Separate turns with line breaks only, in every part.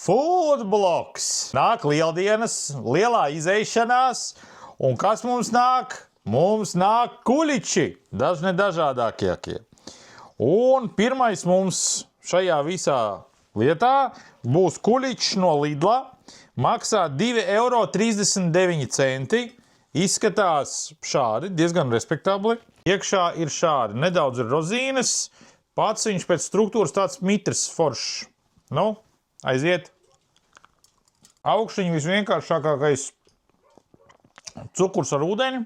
Foodbloks. Nāk lieldienas, lielā izeišanās, un kas mums nāk? Mums nāk kuļiči, dažni dažādākie. Un pirmais mums šajā visā lietā būs kuļičs no Lidla, maksā 2,39 €. Izskatās šādi, diezgan respektabli. Iekšā ir šādi, nedaudz ir rozīnes, pats viņš pēc struktūras tāds mitrs foršs. Nu, aiziet. Augšņi visvienkāršākais cukurs ar ūdeni.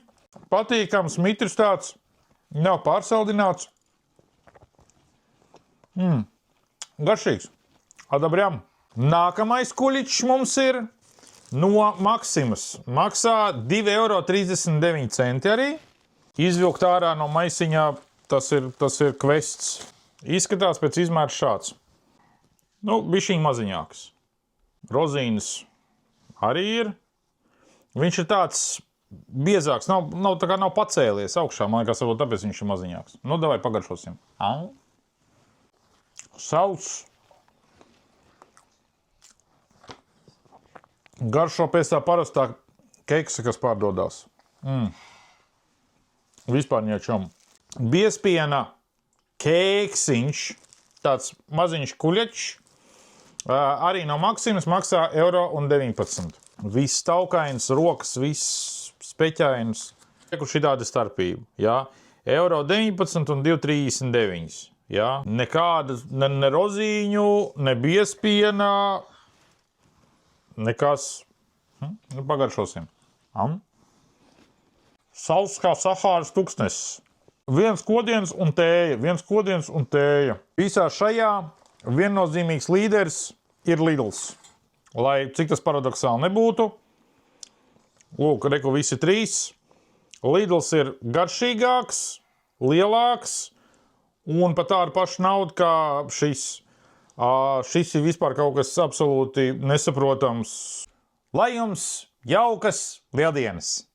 Patīkams, mitrs tāds, nav pārsaldināts. Garšīgs. Adabļam. Nākamais kuļičs mums ir no Maksimas. Maksā 2,39 € arī. Izvilkt ārā no maisiņā, tas ir kvests. Izskatās pēc izmēra šāds. Nu, bišķiņ maziņāks. Rozīnes arī ir. Viņš ir tāds biezāks, nav pacēlies augšā, man liekas, varbūt tāpēc viņš ir maziņāks. Nu, davai pagaršosim. Sauss. Garšo pēc tā parastā keksa, kas pārdodās. Vispār niečam. Biezpiena keksiņš, tāds maziņš kuļiečs, arī no Maksimas maksā 1,19 €. Viss taukains, rokas, viss speķains. Kur šitāda starpība, jā? 1,19 € un 2,39 €, jā? Nekāda, ne rozīņu, ne biezpiena, nekas. Nu, pagaršosim. Sauss kā Sahāras tuksnesis. Viens kodiens un tēja. Visā šajā viennozīmīgs līderis ir Lidls. Lai cik tas paradoksāli nebūtu. Lūk, reku visi trīs. Lidls ir garšīgāks, lielāks un pat tādu pašu naudu kā šis. Šis ir vispār kaut kas absolūti nesaprotams. Lai jums jaukas lieldienas!